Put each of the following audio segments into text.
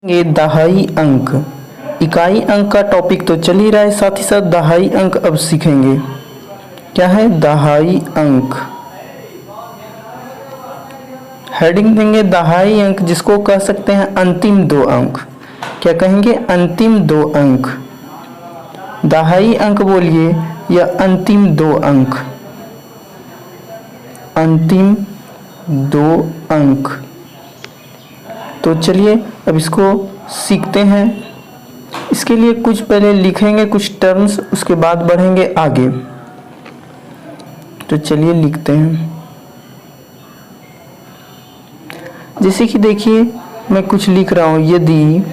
ये दहाई अंक इकाई अंक का टॉपिक तो चल ही रहा है, साथ ही साथ दहाई अंक अब सीखेंगे। क्या है दहाई अंक? हेडिंग देंगे दहाई अंक, जिसको कह सकते हैं अंतिम दो अंक। क्या कहेंगे? अंतिम दो अंक। दहाई अंक बोलिए या अंतिम दो अंक। अंतिम दो अंक। तो चलिए अब इसको सीखते हैं। इसके लिए कुछ पहले लिखेंगे कुछ टर्म्स, उसके बाद बढ़ेंगे आगे। तो चलिए लिखते हैं। जैसे कि देखिए मैं कुछ लिख रहा हूं, यदि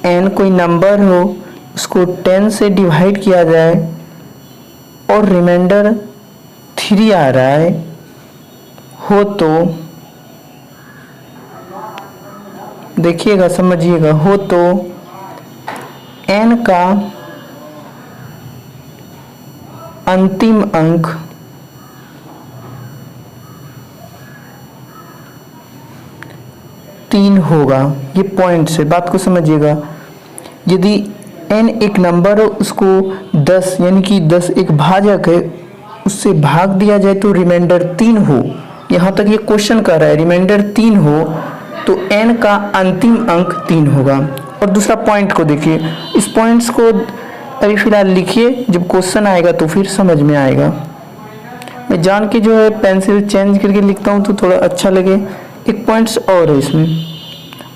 n कोई नंबर हो, उसको 10 से डिवाइड किया जाए और रिमाइंडर 3 आ रहा है हो, तो देखिएगा समझिएगा, हो तो n का अंतिम अंक तीन होगा। ये पॉइंट से बात को समझिएगा। यदि n एक नंबर हो, उसको 10 यानी कि 10 एक भाजक है, उससे भाग दिया जाए तो रिमाइंडर 3 हो। यहाँ तक ये क्वेश्चन कर रहा है, रिमाइंडर 3 हो तो n का अंतिम अंक 3 होगा। और दूसरा पॉइंट को देखिए, इस पॉइंट्स को अभी फिलहाल लिखिए, जब क्वेश्चन आएगा तो फिर समझ में आएगा। मैं जान के जो है पेंसिल चेंज करके लिखता हूँ तो थोड़ा अच्छा लगे। एक पॉइंट्स और है इसमें,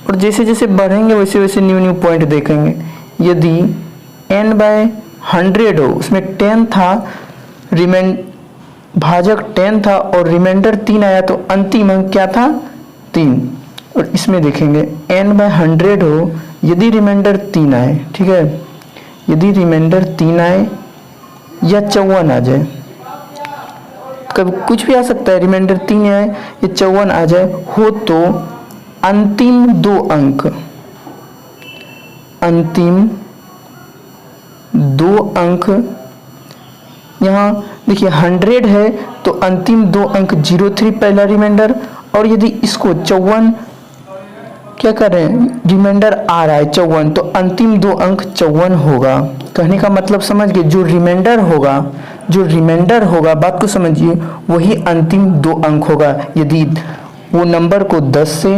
और जैसे जैसे बढ़ेंगे वैसे वैसे न्यू न्यू पॉइंट देखेंगे। यदि n/100 हो, उसमें 10 था, भाजक 10 था और रिमाइंडर 3 आया, तो अंतिम अंक क्या था? 3। और इसमें देखेंगे n/100 हो, यदि रिमाइंडर 3 आए, ठीक है, यदि रिमाइंडर 3 आए या 54 आ जाए, कभी कुछ भी आ सकता है, रिमाइंडर 3 आए या 54 आ जाए हो, तो अंतिम दो अंक, अंतिम दो अंक, यहाँ देखिए 100 है तो अंतिम दो अंक 03 पहला रिमाइंडर, और यदि इसको 54 क्या कर रहे हैं, रिमाइंडर आ रहा है 54, तो अंतिम दो अंक 54 होगा। कहने का मतलब समझ गए, जो रिमाइंडर होगा, जो रिमाइंडर होगा, बात को समझिए, वही अंतिम दो अंक होगा। यदि वो नंबर को 10 से,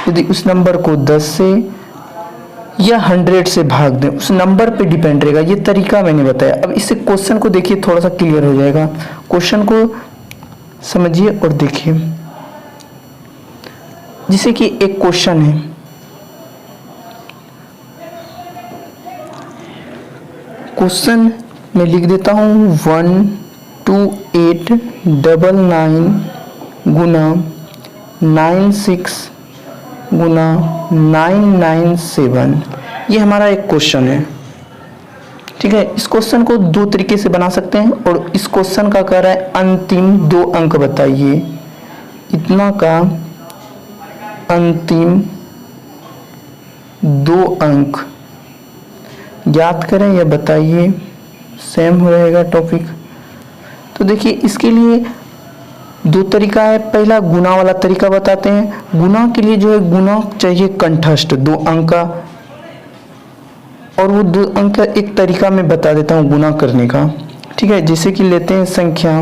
यदि उस नंबर को 10 से या 100 से भाग दें, उस नंबर पे डिपेंड रहेगा। ये तरीका मैंने बताया। अब इससे क्वेश्चन को देखिए, थोड़ा सा क्लियर हो जाएगा। क्वेश्चन को समझिए और देखिए। जैसे कि एक क्वेश्चन है, क्वेश्चन में लिख देता हूं 12899 गुना 96 गुना 997। ये हमारा एक क्वेश्चन है, ठीक है। इस क्वेश्चन को दो तरीके से बना सकते हैं, और इस क्वेश्चन का कह रहा है अंतिम दो अंक बताइए। इतना का अंतिम दो अंक ज्ञात करें या बताइए, सेम हो रहेगा टॉपिक। तो देखिए इसके लिए दो तरीका है। पहला गुना वाला तरीका बताते हैं। गुना के लिए जो है, गुना चाहिए कंठस्थ दो अंक का, और वो दो अंक का एक तरीका मैं बता देता हूँ गुना करने का, ठीक है। जैसे कि लेते हैं संख्या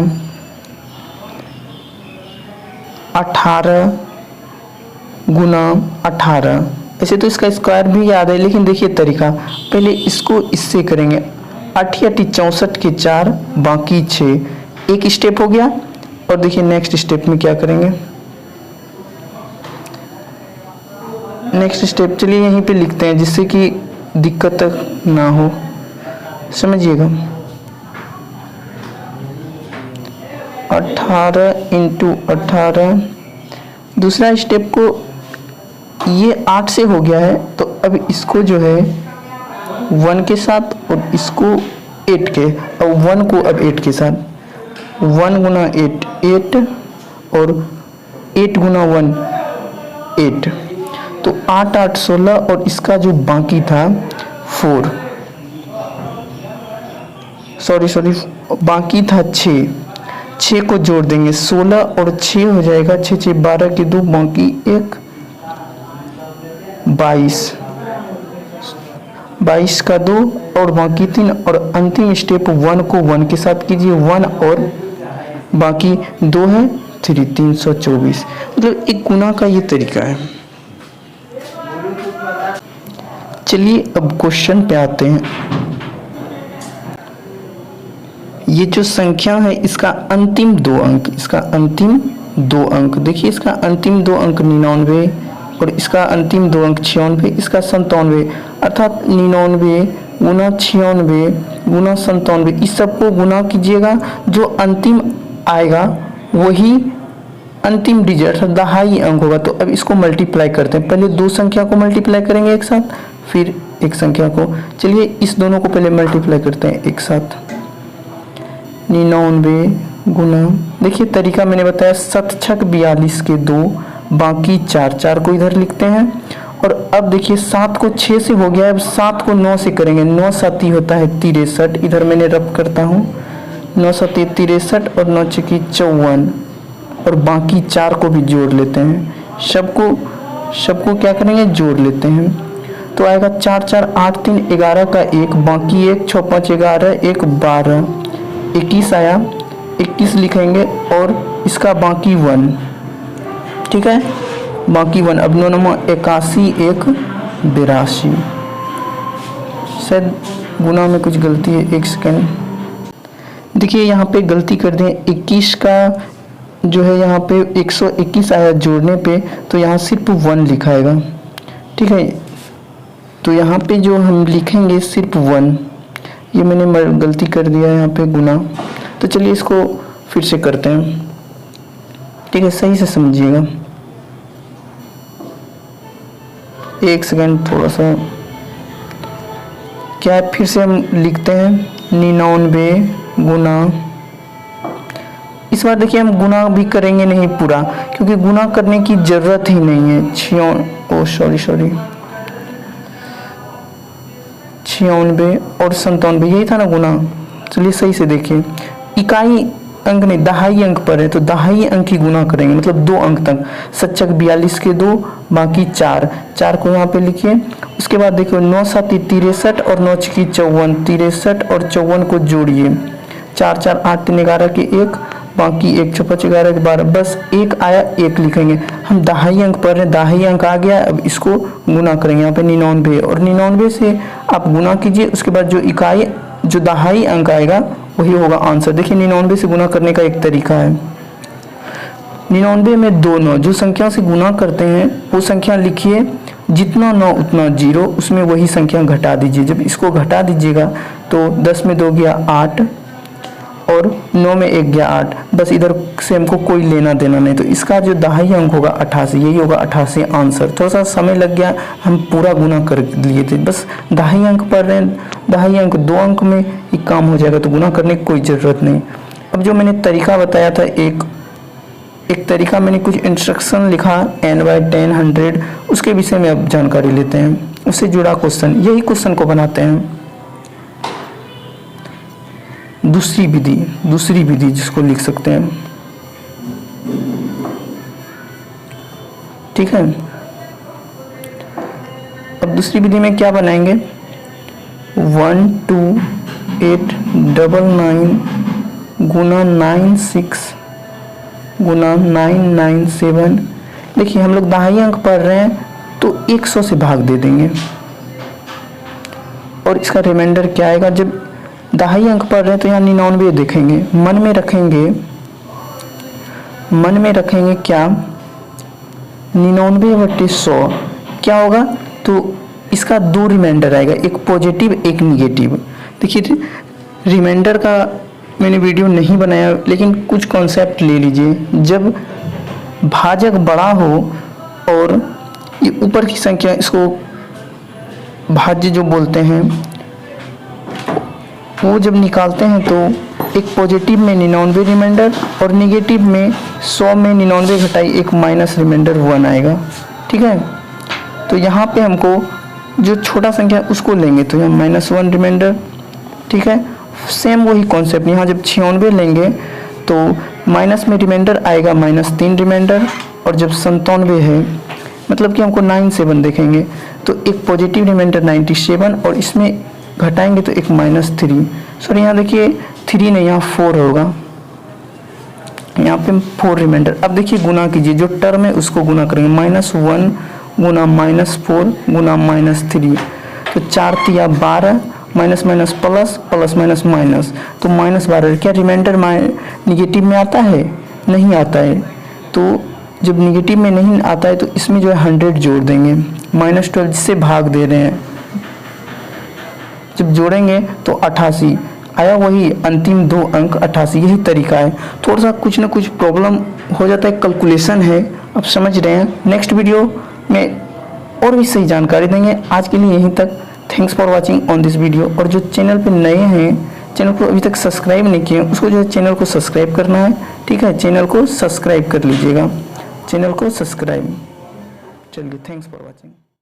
18 गुना 18। ऐसे तो इसका स्क्वायर भी याद है, लेकिन देखिए तरीका, पहले इसको इससे करेंगे। 8 या 64 के 4 बाकी 6, एक स्टेप हो गया। और देखिए नेक्स्ट स्टेप में क्या करेंगे, नेक्स्ट स्टेप चलिए यहीं पे लिखते हैं, जिससे कि दिक्कत तक ना हो, समझिएगा। 18 × 18। दूसरा स्टेप को, ये 8 से हो गया है, तो अब इसको जो है 1 के साथ, और इसको 8 के, और 1 को अब 8 के साथ, 1 गुना 8 8, और 8 गुना 1 8, तो 8 8 16, और इसका जो बाकी था 4, सॉरी बाकी था 6 को जोड़ देंगे, 16 और 6 हो जाएगा, 6 6 12 के 2, बाकी 1, 22 का 2 और बाकी 3 और अंतिम स्टेप 1 को 1 के साथ कीजिए, 1 और बाकी 2 है 3, 324। मतलब एक गुना का ये तरीका है। चलिए अब क्वेश्चन पे आते हैं। ये जो संख्या है इसका अंतिम 2 अंक, देखिए इसका अंतिम 2 अंक 99 और इसका अंतिम 2 अंक 96, इसका 97, अर्थात 99 गुना 96 गुना 97, इस सबको गुना कीजिएगा, जो अंतिम आएगा वही अंतिम डिजिट अर्थात दहाई अंक होगा। तो अब इसको मल्टीप्लाई करते हैं। पहले 2 संख्या को मल्टीप्लाई करेंगे एक साथ, फिर एक संख्या को। चलिए इस दोनों को पहले मल्टीप्लाई करते हैं एक साथ। 99 गुना, देखिए तरीका मैंने बताया, 7 छक 42 के 2 बाकी 4, 4 को इधर लिखते हैं। और अब देखिए 7 को 6 से हो गया, अब 7 को 9 से करेंगे। 9 7 होता है 63, इधर मैंने रब करता हूँ। 9 7 63 और 9 6 54 और बाकी 4 को भी जोड़ लेते हैं। सबको क्या करेंगे, जोड़ लेते हैं। तो आएगा 4 4 8 3 11 का 1 बाकी 1, 6 5 11 1 12, 21 आया, 21 लिखेंगे और इसका बाकी 1, ठीक है, बाकी 1। अब 9 9 81 1 82, शायद गुना में कुछ गलती है, 1 सेकेंड। देखिए यहाँ पे गलती कर दें, 21 का जो है यहाँ पे 121 आया जोड़ने पे, तो यहाँ सिर्फ 1 लिखाएगा, ठीक है। तो यहाँ पे जो हम लिखेंगे सिर्फ 1, ये मैंने गलती कर दिया यहाँ पे गुना। तो चलिए इसको फिर से करते हैं, ठीक है, सही से समझिएगा। 1 सेकेंड, थोड़ा सा क्या है, फिर से हम लिखते हैं 99 गुना। इस बार देखिए हम गुना भी करेंगे नहीं पूरा, क्योंकि गुना करने की जरूरत ही नहीं है। 96 और 97, यही था ना गुना। चलिए सही से देखिए, इकाई अंक नहीं दहाई अंक पर है, तो दहाई अंक ही गुना करेंगे, मतलब 2 अंक तक। 7 छक 42 के 2 बाकी 4, 4 को यहाँ पे लिखिए। उसके बाद देखिए 9 7 63 और 9 6 54, 63 और 54 को जोड़िए। 4 4 8 3 11 के 1 बाकी 1, 6 5 11 के 12, बस 1 आया, 1 लिखेंगे। हम दहाई अंक पर हैं, दहाई अंक आ गया, अब इसको गुना करेंगे। यहाँ पे 99 और 99 से आप गुना कीजिए, उसके बाद जो इकाई जो दहाई अंक आएगा वही होगा आंसर। देखिए 99 से गुना करने का एक तरीका है। 99 में 2 9, जो संख्या से गुना करते हैं वो संख्या लिखिए, जितना 9 उतना 0, उसमें वही संख्या घटा दीजिए। जब इसको घटा दीजिएगा तो 10 में 2 गया 8 और 9 में 1 गया 8, बस इधर से हमको कोई लेना देना नहीं। तो इसका जो दहाई अंक होगा 88, यही होगा 88 आंसर। थोड़ा सा समय लग गया, हम पूरा गुना कर लिए थे, बस दहाई अंक पर रहे, दहाई अंक 2 अंक में ही काम हो जाएगा, तो गुना करने की कोई ज़रूरत नहीं। अब जो मैंने तरीका बताया था, एक तरीका मैंने कुछ इंस्ट्रक्शन लिखा n/10 100, उसके विषय में अब जानकारी लेते हैं, उससे जुड़ा क्वेश्चन, यही क्वेश्चन को बनाते हैं। दूसरी विधि जिसको लिख सकते हैं, ठीक है। अब दूसरी विधि में क्या बनाएंगे, 1 2 8 99 गुना 96 गुना 997। देखिए हम लोग दहाई अंक पढ़ रहे हैं, तो 100 से भाग दे देंगे और इसका रिमाइंडर क्या आएगा। जब दहाई अंक पढ़ रहे हैं तो यहाँ 99 देखेंगे, मन में रखेंगे क्या, 99/100 क्या होगा। तो इसका 2 रिमाइंडर आएगा, एक पॉजिटिव एक निगेटिव। देखिए रिमाइंडर का मैंने वीडियो नहीं बनाया, लेकिन कुछ कॉन्सेप्ट ले लीजिए। जब भाजक बड़ा हो और ये ऊपर की संख्या, इसको भाज्य जो बोलते हैं, वो जब निकालते हैं तो एक पॉजिटिव में 99 रिमाइंडर और निगेटिव में 100 में 99 घटाई 1 माइनस रिमाइंडर 1 आएगा, ठीक है। तो यहाँ पे हमको जो छोटा संख्या उसको लेंगे, तो यहाँ -1 रिमाइंडर, ठीक है। सेम वही कॉन्सेप्ट, यहाँ जब 96 लेंगे तो माइनस में रिमाइंडर आएगा -3 रिमाइंडर, और जब 97 है मतलब कि हमको 97 देखेंगे, तो एक पॉजिटिव रिमाइंडर 97 और इसमें घटाएंगे तो एक -3। सॉरी यहाँ देखिए 3 नहीं, यहाँ 4 होगा, यहाँ पे 4 रिमाइंडर। अब देखिए गुना कीजिए, जो टर्म है उसको गुना करेंगे, -1 गुना -4 गुना -3, तो 4 तिया 12, minus minus plus, plus minus minus, तो -12। क्या रिमाइंडर निगेटिव में आता है? नहीं आता है। तो जब निगेटिव में नहीं आता है तो इसमें जो है 100 जोड़ देंगे, -12 से भाग दे रहे हैं, जब जोड़ेंगे तो 88 आया, वही अंतिम 2 अंक 88। यही तरीका है। थोड़ा सा कुछ ना कुछ प्रॉब्लम हो जाता है, कैलकुलेशन है, आप समझ रहे हैं। नेक्स्ट वीडियो में और भी सही जानकारी देंगे। आज के लिए यहीं तक। Thanks for watching on this video. और जो चैनल पे नए हैं, चैनल को अभी तक सब्सक्राइब नहीं किए, उसको जो है चैनल को सब्सक्राइब करना है, ठीक है। चैनल को सब्सक्राइब कर लीजिएगा, चैनल को सब्सक्राइब। चलिए, थैंक्स फॉर वाचिंग।